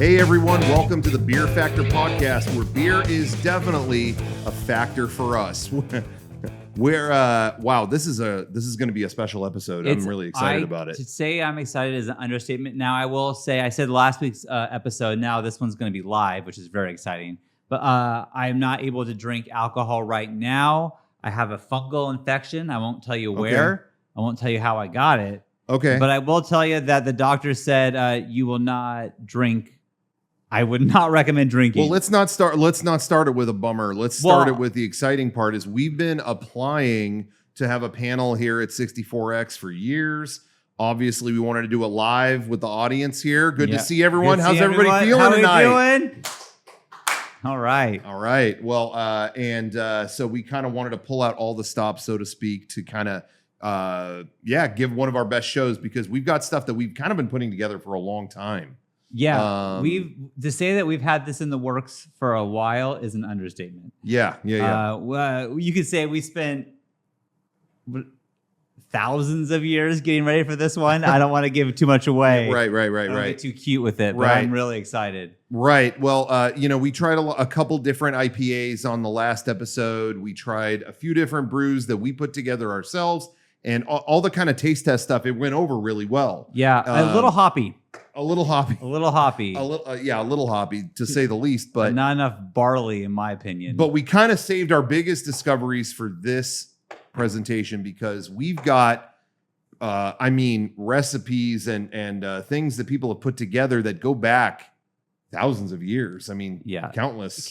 Hey everyone, welcome to the Beer Factor podcast, where beer is definitely a factor for us. Wow, this is going to be a special episode. I'm really excited about it. To say I'm excited is an understatement. Now, I will say, I said last week's episode, now this one's going to be live, which is very exciting. But I'm not able to drink alcohol right now. I have a fungal infection. I won't tell you where. Okay. I won't tell you how I got it. Okay. But I will tell you that the doctor said you will not drink. I would not recommend drinking. Well, let's not start it with a bummer. Let's start it with the exciting part. Is we've been applying to have a panel here at 64X for years. Obviously, we wanted to do it live with the audience here. Good to see everyone. How's everybody feeling tonight? How are we doing? All right. Well, so we kind of wanted to pull out all the stops, so to speak, to kind of, give one of our best shows, because we've got stuff that we've kind of been putting together for a long time. Yeah, to say that we've had this in the works for a while is an understatement. Yeah. You could say we spent thousands of years getting ready for this one. I don't want to give too much away. Right. Don't get too cute with it, but I'm really excited. Right. Well, we tried a couple different IPAs on the last episode. We tried a few different brews that we put together ourselves, and all the kind of taste test stuff. It went over really well. Yeah, a little hoppy. A little hoppy, to say the least, but not enough barley, in my opinion. But we kind of saved our biggest discoveries for this presentation, because we've got, recipes and things that people have put together that go back thousands of years. I mean, countless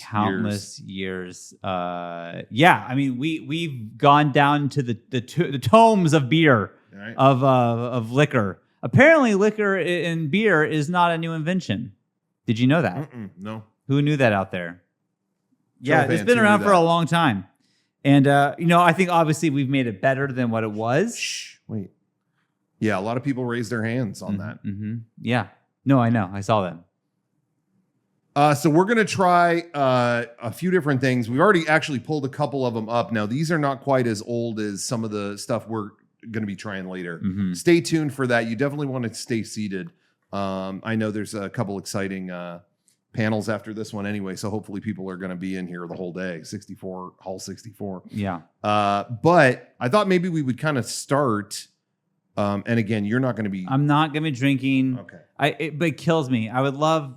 years. We've gone down to the tomes of beer, right, of liquor. Apparently, liquor in beer is not a new invention. Did you know that? No. Who knew that out there? It's been around for a long time. And, I think obviously we've made it better than what it was. Shh, wait. Yeah, a lot of people raised their hands on that. Mm-hmm. Yeah. No, I know. I saw that. So we're going to try a few different things. We've already actually pulled a couple of them up. Now, these are not quite as old as some of the stuff we're going to be trying later. Mm-hmm. Stay tuned for that. You definitely want to stay seated. I know there's a couple exciting panels after this one anyway, so hopefully people are going to be in here the whole day. 64, Hall 64. Yeah. But I thought maybe we would kind of start. And again, you're not going to be. I'm not going to be drinking. Okay. But it kills me. I would love.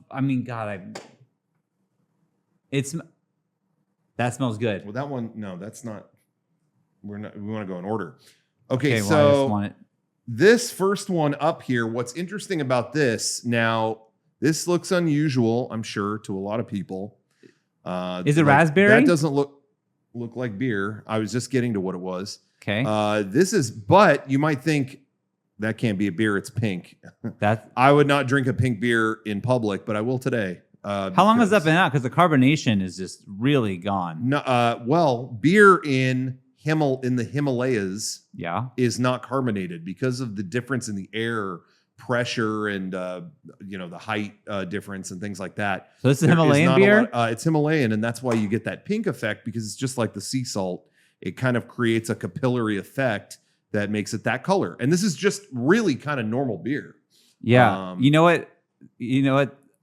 That smells good. Well, that one. No, that's not. We want to go in order. Okay, well, so I just want it. This first one up here, what's interesting about this, now, this looks unusual, I'm sure, to a lot of people. Is it raspberry? That doesn't look like beer. I was just getting to what it was. Okay. But you might think that can't be a beer, it's pink. I would not drink a pink beer in public, but I will today. How long has that been out? Because the carbonation is just really gone. No, beer in the Himalayas is not carbonated because of the difference in the air pressure and the height difference and things like that. So this is Himalayan beer? It's Himalayan, and that's why you get that pink effect, because it's just like the sea salt. It kind of creates a capillary effect that makes it that color. And this is just really kind of normal beer. Yeah. You know what?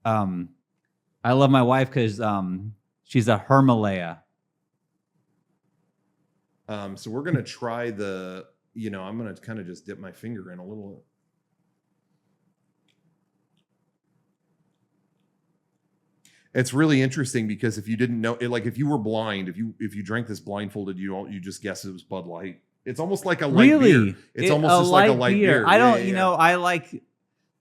I love my wife because she's a Himalaya. So we're going to try I'm going to kind of just dip my finger in a little. It's really interesting because if you didn't know it, like if you were blind, if you drank this blindfolded, you just guess it was Bud Light. It's almost like a light beer. It's almost just like a light beer. I don't, I like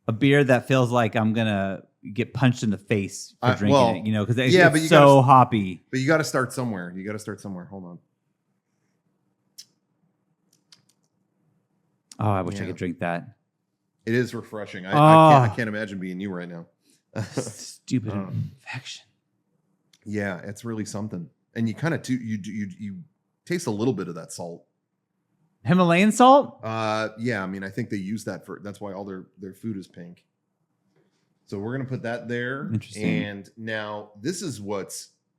a beer that feels like I'm going to get punched in the face for drinking it, because it's so hoppy. But you got to start somewhere. Hold on. Oh, I wish I could drink that. It is refreshing. I can't imagine being you right now. Stupid infection. Yeah, it's really something. And you kind of you taste a little bit of that salt. Himalayan salt? Yeah. I mean, I think they use that that's why all their food is pink. So we're gonna put that there. Interesting. And now this is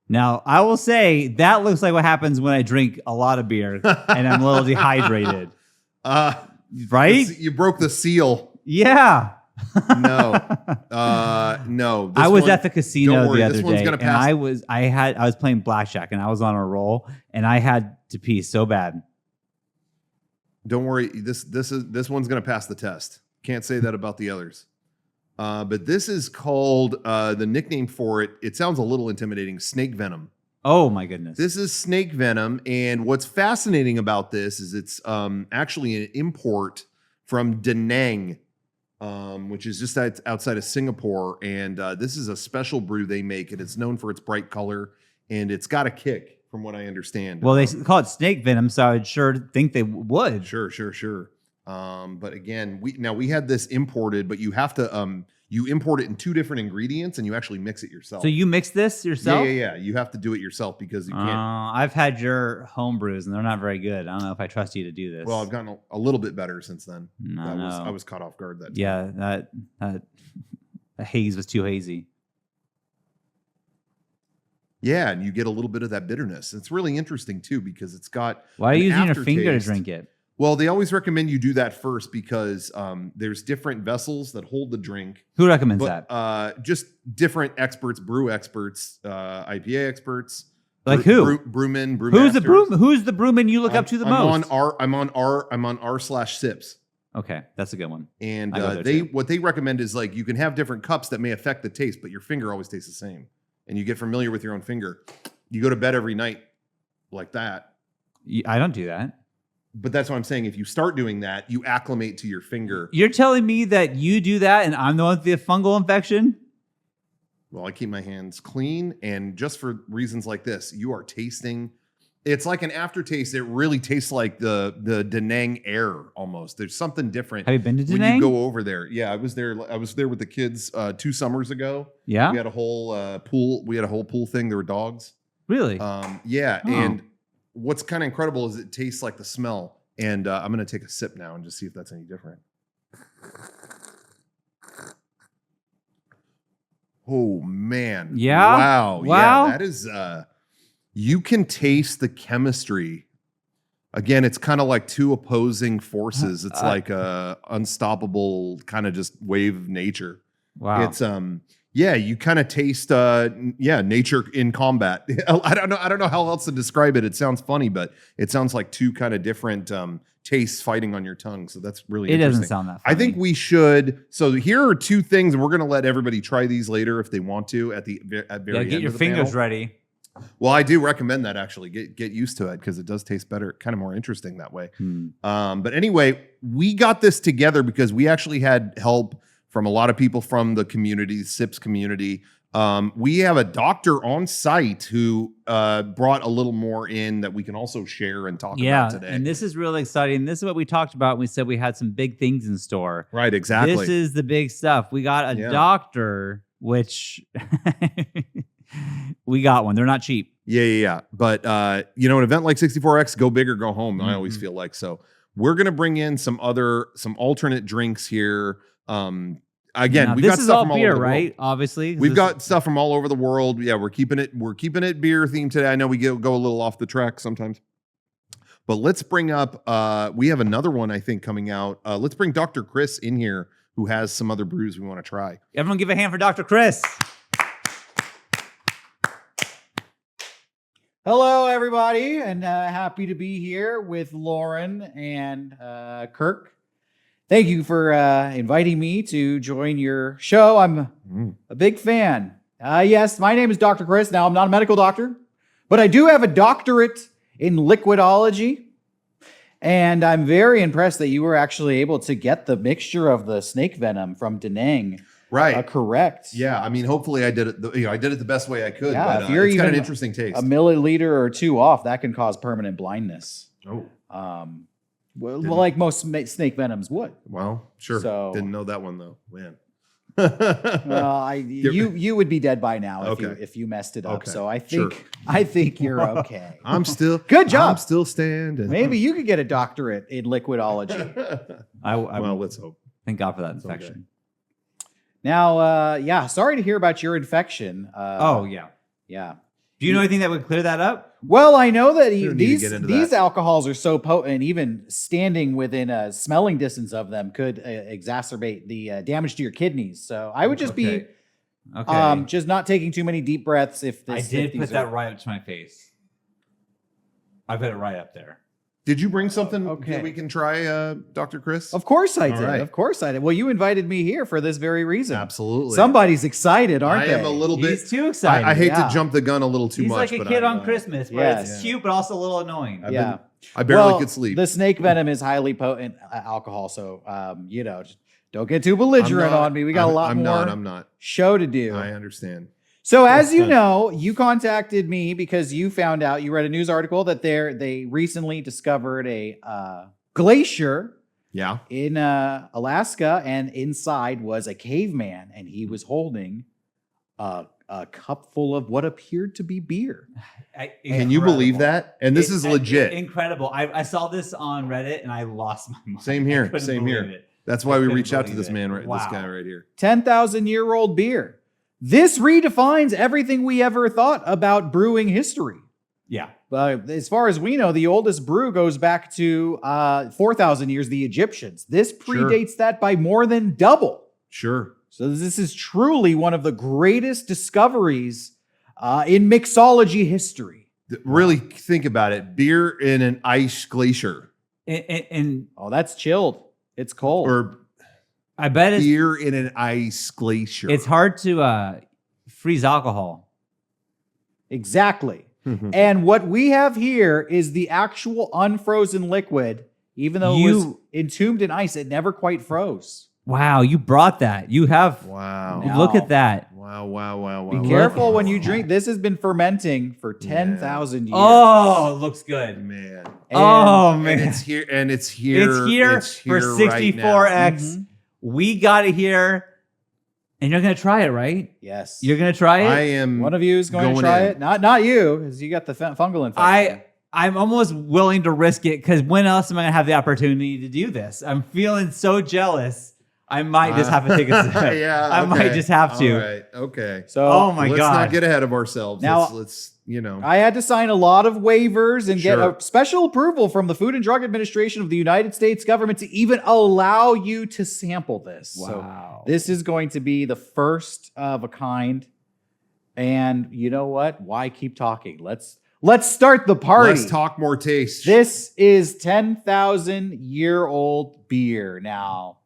Now, I will say that looks like what happens when I drink a lot of beer and I'm a little dehydrated. Right? You broke the seal. Yeah. No, no. I was at the don't casino worry, the this other one's day, gonna and pass. I was playing blackjack, and I was on a roll, and I had to pee so bad. Don't worry. This one's gonna pass the test. Can't say that about the others. But this is called the nickname for it. It sounds a little intimidating. Snake venom. Oh my goodness! This is snake venom, and what's fascinating about this is it's actually an import from Da Nang, which is just outside of Singapore. And this is a special brew they make, and it's known for its bright color, and it's got a kick, from what I understand. Well, they call it snake venom, so I would sure think they would. Sure. But again, we had this imported, but you have to you import it in 2 different ingredients, and you actually mix it yourself. So you mix this yourself? Yeah. You have to do it yourself because you can't. I've had your home brews, and they're not very good. I don't know if I trust you to do this. Well, I've gotten a little bit better since then. No. I was caught off guard that time. Yeah, that haze was too hazy. Yeah, and you get a little bit of that bitterness. It's really interesting too because it's got. Why are you an using your finger to aftertaste. drink it? Well, they always recommend you do that first because there's different vessels that hold the drink. Who recommends But that? just different experts, brew experts, IPA experts. Like who? Brewmen, Who's the brewmasters. Who's the brewman you look up to the most? I'm on r/sips. Okay, that's a good one. And I go there too. what they recommend is like you can have different cups that may affect the taste, but your finger always tastes the same, and you get familiar with your own finger. You go to bed every night like that. I don't do that. But that's what I'm saying. If you start doing that, you acclimate to your finger. You're telling me that you do that, and I'm the one with the fungal infection? Well, I keep my hands clean, and just for reasons like this, you are tasting. It's like an aftertaste. It really tastes like the Da Nang air almost. There's something different. Have you been to Da when Nang? you go over there? Yeah, I was there. I was there with the kids 2 summers ago. Yeah, we had a whole pool. We had a whole pool thing. There were dogs. Really? Yeah, Oh. and what's kind of incredible is it tastes like the smell. And I'm going to take a sip now and just see if that's any different. Oh, man. Yeah? Wow. Wow. Yeah, that is, you can taste the chemistry. Again, it's kind of like 2 opposing forces. It's like a unstoppable kind of just wave of nature. Wow. It's, yeah, you kind of taste, nature in combat. I don't know how else to describe it. It sounds funny, but it sounds like 2 kind of different tastes fighting on your tongue. So that's really interesting. Doesn't sound that funny. I think we should. So here are 2 things, and we're going to let everybody try these later if they want to at very end get your of the fingers panel. ready. Well, I do recommend that actually. Get used to it because it does taste better, kind of more interesting that way. But anyway, we got this together because we actually had help from a lot of people from the community, SIPS community. We have a doctor on site who brought a little more in that we can also share and talk about today. And this is really exciting. This is what we talked about when we said we had some big things in store. Right, exactly. This is the big stuff. We got a doctor, which we got one. They're not cheap. Yeah. But an event like 64X, go big or go home. I always feel like so. We're gonna bring in some alternate drinks here. Again, now, we've got this is stuff all from all beer, over the right? world. Obviously, We've got stuff from all over the world. Yeah, we're keeping it beer themed today. I know we go a little off the track sometimes. But let's bring up we have another one I think coming out. Let's bring Dr. Chris in here who has some other brews we want to try. Everyone give a hand for Dr. Chris. Hello, everybody, and happy to be here with Lauren and Kirk. Thank you for inviting me to join your show. I'm a big fan. Yes, my name is Dr. Chris. Now, I'm not a medical doctor, but I do have a doctorate in liquidology. And I'm very impressed that you were actually able to get the mixture of the snake venom from Da Nang correct. Yeah, I mean, hopefully I did it. I did it the best way I could. Yeah, but, if you're it's got even an interesting taste. a milliliter or 2 off, that can cause permanent blindness. Well, like most snake venoms would. Well, sure. So- Didn't know that one though, man. Well, you would be dead by now Okay. if you messed it up. Okay, So sure. I think you're okay. I'm still Good job. I'm still standing. Maybe you could get a doctorate in liquidology. Well, let's hope. Thank God for that okay. infection. Now, sorry to hear about your infection. Oh yeah. Yeah. Do you know anything that would clear that up? Well, I know that We don't need to get into these that. alcohols are so potent, even standing within a smelling distance of them could exacerbate the damage to your kidneys. So I would just be just not taking too many deep breaths. If this, I if did these put are- that right up to my face. I put it right up there. Did you bring something Okay. that we can try, Dr. Chris? Of course I All did. right. Of course I did. Well, you invited me here for this very reason. Absolutely. Somebody's excited, aren't I they? am a little bit. He's too excited. I hate Yeah. to jump the gun a little too He's much. like a but kid I'm, on Christmas, where Yes. it's cute but also a little annoying. I've Yeah. I barely Well, could sleep. The snake venom is highly potent alcohol, so just don't get too belligerent on me. We got a lot more I'm not. show to do. I understand. So as That's you good. know, you contacted me because you found out, you read a news article that they recently discovered a glacier Yeah. in Alaska, and inside was a caveman, and he was holding a cup full of what appeared to be beer. Can you believe that? And this is It- legit. Incredible. I saw this on Reddit and I lost my mind. Same here, I couldn't same here. believe it. That's why I we couldn't reached out to believe this it. man, right? This Wow. guy right here. 10,000-year-old beer. This redefines everything we ever thought about brewing history. Yeah. As far as we know, the oldest brew goes back to 4,000 years, the Egyptians. This predates that by more than double. Sure. So this is truly one of the greatest discoveries in mixology history. Really think about it. Beer in an ice glacier, And Oh, that's chilled. It's cold. or I bet beer in an ice glacier. it's hard to freeze alcohol. Exactly. And what we have here is the actual unfrozen liquid. Even though it was entombed in ice, it never quite froze. Wow, you brought that. You have. Wow. No. Look at that. Wow. Be careful when you drink. This has been fermenting for 10,000 years. Oh, it looks good. Man. Oh And man, it's here. And it's here. it's here for right now. 64x. Mhm. We got it here, and you're gonna try it, right? Yes. You're gonna try it. I am. One of you is going to going try in. it. Not you, because you got the fungal infection. I'm almost willing to risk it because when else am I gonna have the opportunity to do this? I'm feeling so jealous. I might just have to take a sip. Yeah. I might okay. just have to. All right. Okay. So Oh my Let's god. not get ahead of ourselves. Now- let's I had to sign a lot of waivers and get Sure. a special approval from the Food and Drug Administration of the United States government to even allow you to sample this. Wow. So this is going to be the first of a kind. And you know what? Why keep talking? Let's start the party. Let's talk more taste. This is 10,000-year-old beer. Now,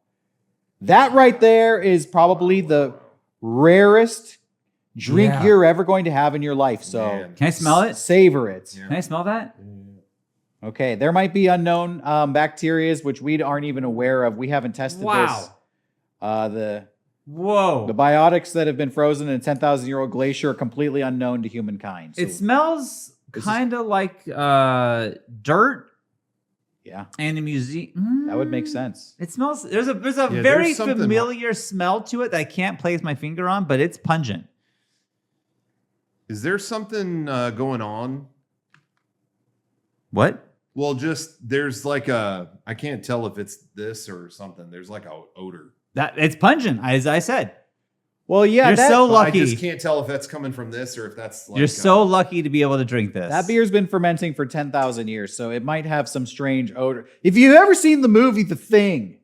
that right there is probably the rarest drink Yeah. you're ever going to have in your life. So Man. Can I smell it? savor it. Yeah. Can I smell that? Okay, there might be unknown bacterias which we aren't even aware of. We haven't tested this. The Whoa. biotics that have been frozen in a 10,000-year-old glacier are completely unknown to humankind. So, It smells This is- kind of like dirt yeah, and a museum. that would make sense. It smells. There's a Yeah, very there's something- familiar smell to it that I can't place my finger on, but it's pungent. Is there something going on? What? Well, just there's like a. I can't tell if it's this or something. There's like a odor. That it's pungent, as I said. Well, yeah, You're so But lucky. I just can't tell if that's coming from this or if that's. Like, You're so lucky to be able to drink this. that beer's been fermenting for 10,000 years, so it might have some strange odor. If you've ever seen the movie The Thing,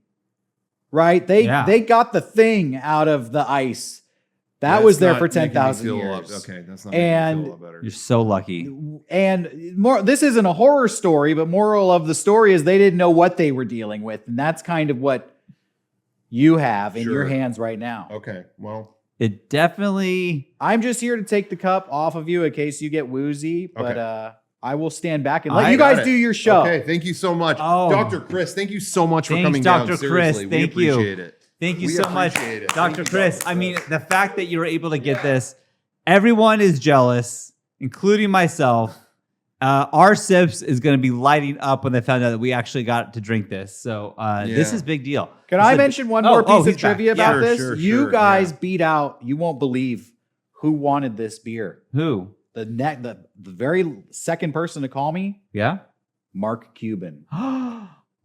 right? They got the thing out of the ice. That That's was there not for making me 10,000 feel years. Okay, that's not And- making me feel a lot better. You're so lucky. And more, this isn't a horror story, but moral of the story is they didn't know what they were dealing with, and that's kind of what you have in your Sure. hands right now. Okay, well, It definitely. I'm just here to take the cup off of you in case you get woozy, but Okay. I will stand back and let I you got guys it. do your show. okay. Thank you so much, Oh. Dr. Chris. Thank you so much for Thanks, coming Dr. down. Chris. Seriously, Thank we you. appreciate it. Thank you We so much, appreciate it. Dr. Thank you, Chris. Dr. I mean, Chris. the fact that you were able to get this, everyone is jealous, including myself. Our sips is going to be lighting up when they found out that we actually got to drink this. So this Yeah. is a big deal. Can This I is a- mention one more piece of he's back. trivia Yeah. about Sure, this? sure, You sure, guys yeah. beat out, you won't believe who wanted this beer. Who? The very second person to call me, Yeah. Mark Cuban.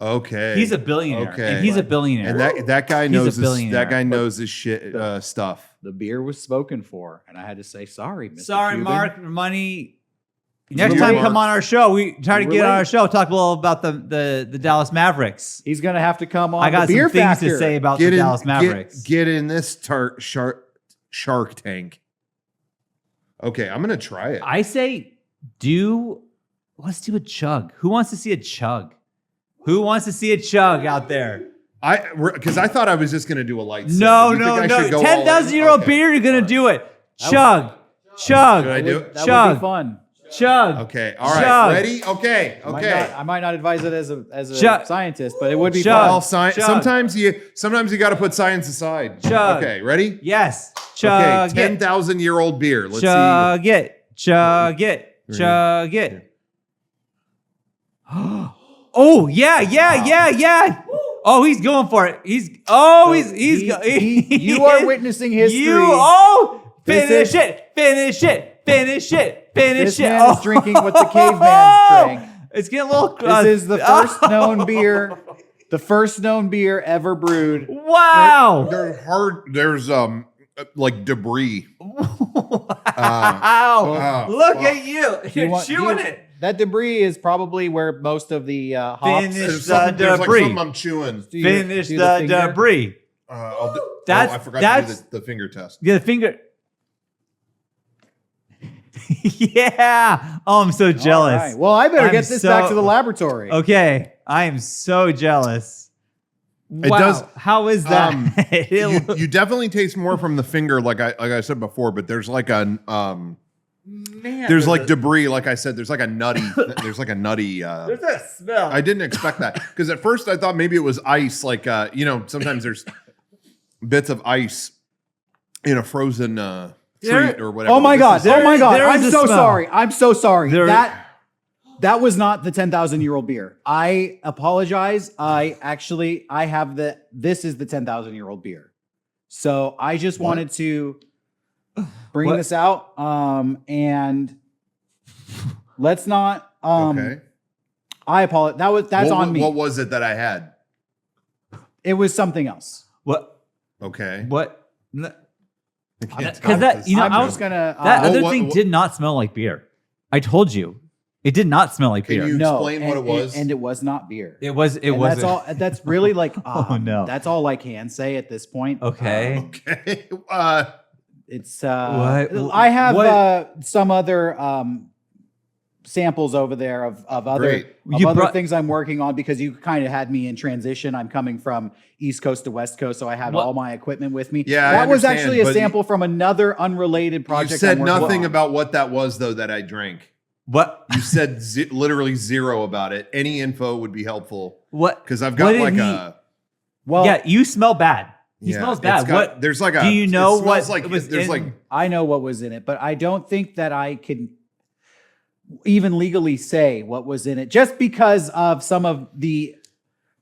Okay, He's a billionaire. Okay. And he's a billionaire. and that guy He's a knows this, billionaire. that guy knows his shit stuff. the beer was spoken for, and I had to say sorry, Mr. Sorry, Cuban. Mark. Money. Too Next late. time, come on our show. We try to Too get on late. our show. Talk a little about the Dallas Mavericks. He's gonna have to come on. I got the beer some things factor. to say about the Dallas Mavericks. Get in this Shark Tank. Okay, I'm gonna try it. I say, let's do a chug. Who wants to see a chug? Who wants to see a chug out there? Because I thought I was just gonna do a light. No, sip. You think I no. should go all in? 10,000-year-old Okay. beer, you're going to do it. Should Chug. I do it? That Chug. would be fun. Chug. Okay, all right, Chug. ready? Okay. I might not advise it as a Chug. scientist, but it would be Chug. fun. Well, Chug. sometimes you got to put science aside. Chug. Okay, ready? Yes. Chug Okay, it. 10,000-year-old beer. Let's see. Chug it. Chug it. Ready? Chug it. Oh, yeah. Oh, he's going for it. You are witnessing history. Finish This is- it. Finish This it. man is drinking what the caveman drank. It's getting a little. This is the first known beer, the first known beer ever brewed. Wow. There's like debris. Wow. Look fuck. at you. You're chewing it. That debris is probably where most of the hops. Finish There's the like debris. something I'm chewing. Do you- Finish do the finger? debris. I'll do, That's- I forgot to that's- do the finger test. Yeah, the finger. Yeah. Oh, I'm so jealous. All right. Well, I better I'm get this so- back to the laboratory. Okay. I am so jealous. It Wow. does- How is that? You definitely taste more from the finger, like I said before, but there's like a Man, there's like debris, like I said. There's like a nutty. There's like a nutty. there's a smell. I didn't expect that because at first I thought maybe it was ice. Like sometimes there's bits of ice in a frozen treat or whatever. Oh my God! there- Oh my God! there is I'm a so smell. sorry. I'm so sorry. There- That was not the 10,000-year-old beer. I apologize. I have this is the 10,000-year-old beer. So I just What? wanted to bring What? this out. And let's not. Okay. I apologize. That's What- on me. What was it that I had? It was something else. What? Okay. What? I can't Because tell that this. you know, I'm I just was, gonna. that Well, other what- thing what- did not smell like beer. I told you, it did not smell like Can beer. you- no, explain what it was? and it was not beer. It was. It And was. That's all. That's really like. Oh, no. That's all I can say at this point. Okay. Okay. It's What? I have What? some other samples over there of other Great. You other brought- things I'm working on because you kind of had me in transition. I'm coming from East Coast to West Coast, so I had What? all my equipment with me. Yeah, I that was understand, actually a but sample from another unrelated project. You said I'm working nothing on. about what that was though that I drank. What? You said literally zero about it. Any info would be helpful What? because I've What got did like he- a. Well, Yeah, you smell bad. He yeah, smells it's bad. got- What? There's like a. Do you know it smells what like was there's in- like I know what was in it, but I don't think that I could even legally say what was in it just because of some of the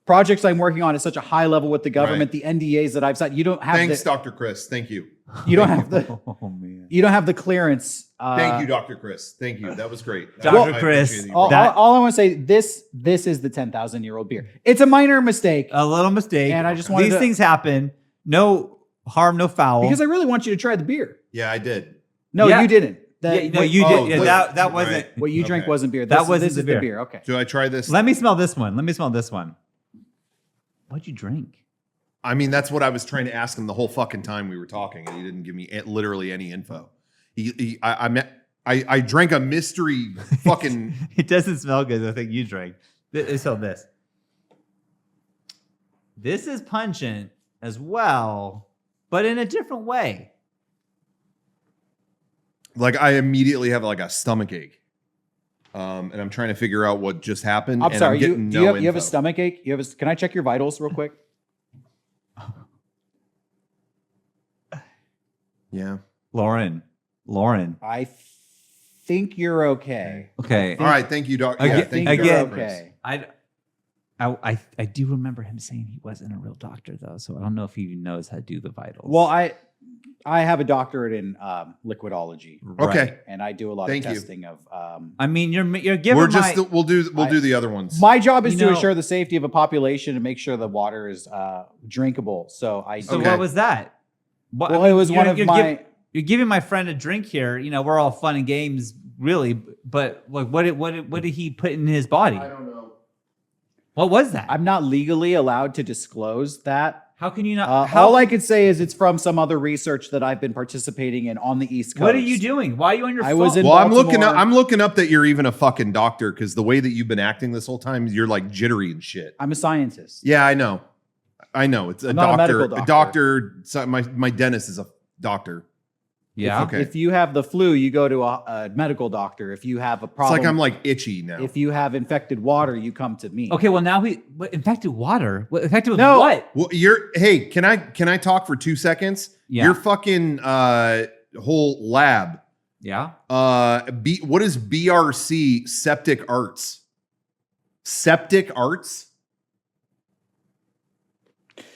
projects I'm working on at such a high level with the government, the NDAs that I've signed. You don't have thanks, the, Dr. Chris. Thank you. you don't have the Oh man. you don't have the clearance. Thank you, Dr. Chris. Thank you. That was great. Dr. I Chris, appreciate you. All, That- all I want to say, this is the 10,000-year-old beer. It's a minor mistake A little mistake. And I just wanted These to- things happen. No harm, no foul. because I really want you to try the beer. Yeah, I did. No, Yeah. you didn't. That, Yeah, no, what, you oh, did. Yeah, what- that right. wasn't. what you drank Okay. wasn't beer. That This, wasn't this the is beer. the beer. Okay. Do I try this? Let me smell this one. Let me smell this one. What'd you drink? I mean, that's what I was trying to ask him the whole fucking time we were talking, and he didn't give me literally any info. I drank a mystery fucking. It doesn't smell good. I think you drank. So this. This is pungent as well, but in a different way. Like I immediately have like a stomach ache, and I'm trying to figure out what just happened. I'm and sorry. I'm getting You have a info. stomach ache? Can I check your vitals real quick? Yeah. Lauren. I think you're okay. Okay. All right. Thank you, Doc. Again- Yeah, thank you, again- Dr. Chris. okay. I do remember him saying he wasn't a real doctor though, so I don't know if he knows how to do the vitals. Well, I have a doctorate in liquidology, Okay. and I do a lot Thank of you. testing of. I mean, you're giving We'll just my, we'll do the other ones. My job is You to know- ensure the safety of a population and make sure the water is drinkable. So I So Okay. what was that? Well, it was one of my. You're giving my friend a drink here. You know, we're all fun and games, really. But like, what did he put in his body? I don't know. What was that? I'm not legally allowed to disclose that. How can you not? All I could say is it's from some other research that I've been participating in on the East Coast. What are you doing? Why are you on your phone? was in Well, Baltimore. I'm looking up that you're even a fucking doctor because the way that you've been acting this whole time, you're like jittery and shit. I'm a scientist. Yeah, I know. It's a I'm not a doctor. medical A doctor. doctor. So my dentist is a doctor. Yeah. Okay. If you have the flu, you go to a medical doctor. If you have a It's problem, like I'm like itchy now. if you have infected water, you come to me. Okay. Well, now infected water. What, infected with No. what? Well, hey, can I talk for 2 seconds? Yeah. Your fucking whole lab. Yeah. What is BRC Septic Arts? Septic Arts?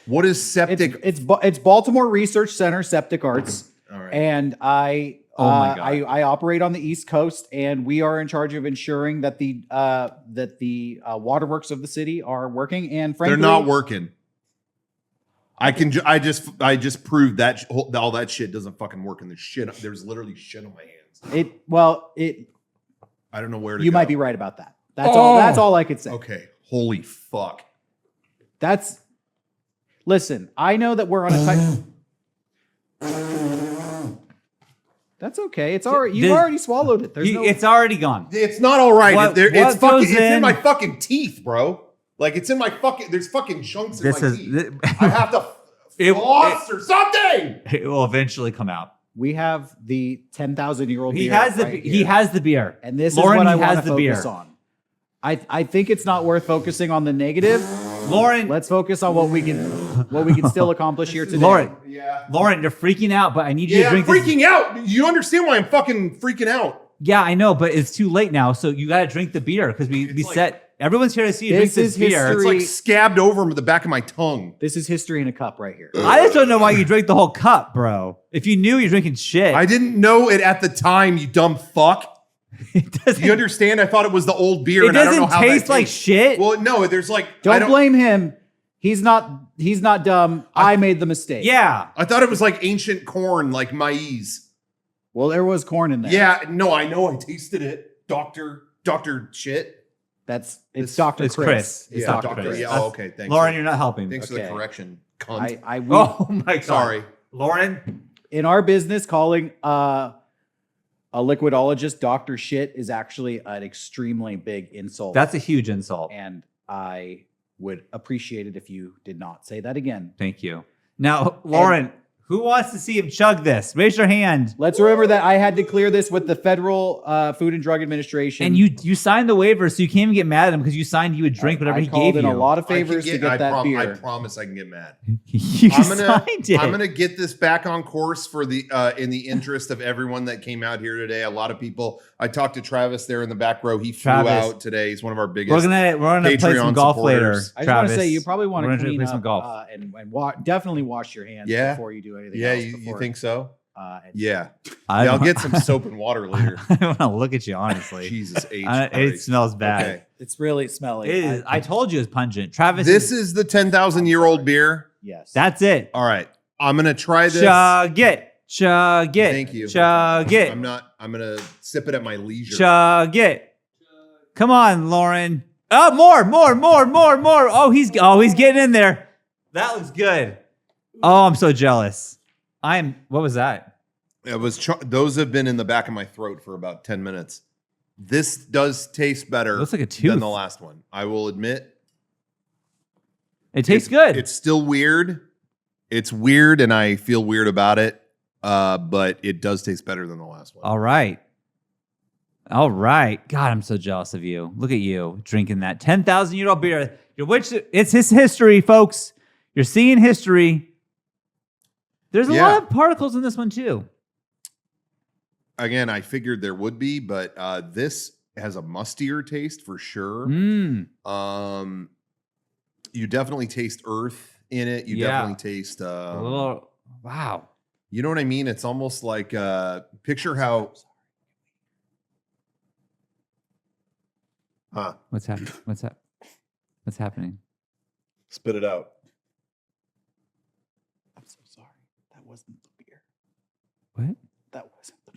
What is septic? It's Baltimore Research Center Septic Arts, All right. and I Oh my God. I operate on the East Coast, and we are in charge of ensuring that the waterworks of the city are working. And frankly, They're not working. I just proved that all that shit doesn't fucking work in the shit. There's literally shit on my hands. I don't know where to You go. might be right about that. That's all I could say. Okay. Holy fuck. Listen, I know that we're on a tight. That's okay. It's already you've already swallowed it. It's already gone. It's not all right. It's in in my fucking teeth, bro. Like it's in my fucking. There's fucking chunks in my teeth. I have to floss or something. It will eventually come out. We have the 10,000-year-old beer. He has the beer. And this Lauren, is what I he want has to the beer. focus on. I think it's not worth focusing on the negative. Lauren, Let's focus on what we can still accomplish here today. Lauren, you're freaking out, but I need you to drink I'm freaking out. You understand why I'm fucking freaking out? Yeah, I know, but it's too late now, so you got to drink the beer because we said everyone's here to see you drink this beer. It's like scabbed over the back of my tongue. This is history in a cup right here. I just don't know why you drank the whole cup, bro. If you knew you're drinking shit. I didn't know it at the time, you dumb fuck. Do you understand? I thought it was the old beer. It and I don't know doesn't how taste that like tastes. shit. Well, no, there's like Don't blame him. He's not dumb. I made the mistake. Yeah. I thought it was like ancient corn, like maize. Well, there was corn in there. Yeah, no, I know. I tasted it. Doctor shit. It's Dr. It's Chris. Chris. It's Yeah, Dr. Doctor. Chris. Yeah, okay, thanks. Lauren, you're not helping. Thanks for the Okay. correction, cunt. Oh my God. Sorry. Lauren, In our business, calling a liquidologist Dr. Shit is actually an extremely big insult. that's a huge insult. And I would appreciate it if you did not say that again. Thank you. Now, Lauren, who wants to see him chug this? Raise your hand. Let's remember that I had to clear this with the Federal Food and Drug Administration. And you signed the waiver, so you can't even get mad at him because you signed you would drink whatever I he called gave in you. a lot of I can favors to get that I beer. promise I can get mad. You signed it. I'm gonna get this back on course for the in the interest of everyone that came out here today. A lot of people. I talked to Travis there in the back row. He flew Travis. out today. He's one of our biggest. We're gonna play some Patreon golf later. supporters. I just want to Travis. say you probably want We're to gonna clean play up some golf. and definitely wash your hands Yeah. before you do anything Yeah, else. you think so? Yeah. I I'll don't- get some soap and water later. I want to look at you honestly. Jesus H. It Christ. smells bad. Okay. It's really smelly. It is. I told you it's pungent. Travis, This is the 10,000-year-old beer. Yes. that's it. All right. I'm gonna try this. Chug it. Chug it. Thank you. Chug it. I'm gonna sip it at my leisure. Chug it. Come on, Lauren. Oh, more. Oh, he's getting in there. That looks good. Oh, I'm so jealous. What was that? It was those have been in the back of my throat for about 10 minutes. This does taste better Looks like a than tooth. the last one. I will admit. It tastes good. It's still weird. It's weird and I feel weird about it. But it does taste better than the last one. All right. God, I'm so jealous of you. Look at you drinking that 10,000-year-old beer. It's his history, folks. You're seeing history. There's a lot of particles in this one too. Again, I figured there would be, but this has a mustier taste for sure. You definitely taste earth in it. You definitely taste A little. Wow. you know what I mean? It's almost like picture how What's happening? What's happening? spit it out. I'm so sorry. That wasn't the beer. What? That wasn't the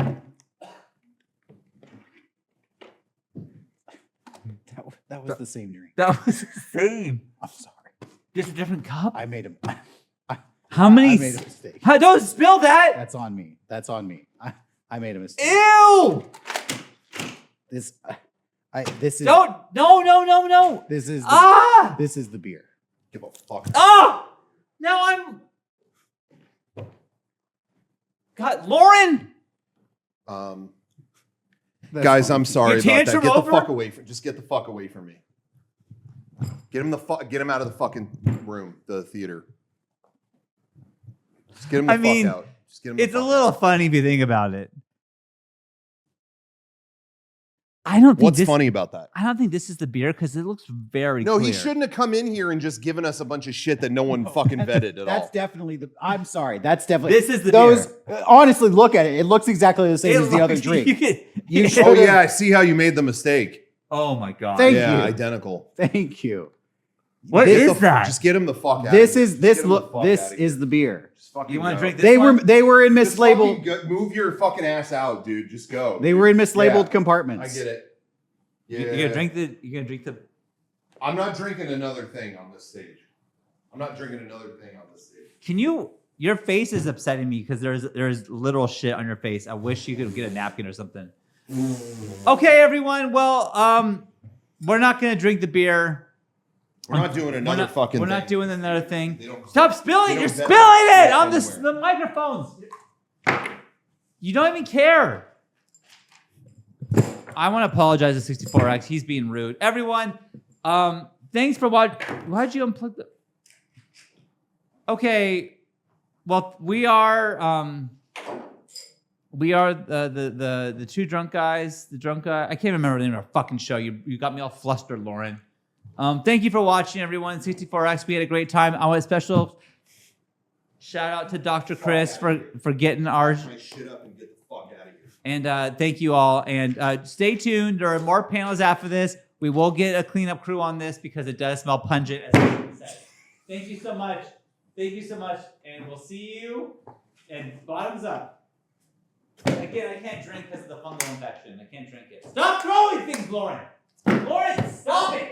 beer. That was the same drink. That was the same. I'm sorry. Just a different cup. I made him. How many? I made a mistake. Don't spill that. That's on me. That's on me. I made a mistake. Ew! This is Don't. No. this is the, Ah! this is the beer. Give a fuck. Oh! Now I'm. God, Lauren. That's Guys, fine. I'm sorry Your about that. tantrum Get the over? fuck away from. Just get the fuck away from me. Get him out of the fucking room, the theater. Just get him the fuck out. Just get him the It's a fuck little out. funny if you think about it. I don't think What's funny about that? I don't think this is the beer because it looks very No, clear. he shouldn't have come in here and just given us a bunch of shit that no one fucking vetted at That's all. definitely the. I'm sorry. That's definitely. This is the beer. Honestly, look at it. It looks exactly the same as the other drink. You should- Oh yeah, I see how you made the mistake. Oh my god. Thank yeah, you. identical. Thank you. What Get is the- that? Just get him the fuck out. This of here. is Just this get him the look. fuck This outta here. is the beer. Just fucking You want to go. drink this? They one? were in Just fucking mislabeled. move your fucking ass out, dude. Just go. They were in mislabeled Yeah, compartments. I get it. Yeah. You're gonna drink the. You're gonna drink the. I'm not drinking another thing on this stage. I'm not drinking another thing on this stage. Can you? Your face is upsetting me because there's literal shit on your face. I wish you could get a napkin or something. Okay, everyone. Well, we're not gonna drink the beer. We're not doing another fucking We're thing. not doing another thing. They don't- Stop spilling! they You're don't vet spilling that it on anywhere. the microphones. You don't even care. I want to apologize to 64X. He's being rude. Everyone, thanks for watching. Why'd you unplug the? Okay, well we are the two drunk guys. The drunk guy. I can't remember the name of our fucking show. You got me all flustered, Lauren. Thank you for watching, everyone. 64X. We had a great time. I want a special shout out to Dr. Chris for getting our. My shit up and get the fuck out of here. And thank you all. And stay tuned. There are more panels after this. We will get a cleanup crew on this because it does smell pungent, as I said. Thank you so much. Thank you so much. And we'll see you. And bottoms up. Again, I can't drink because of the fungal infection. I can't drink it. Stop throwing things, Lauren. Lauren, stop it.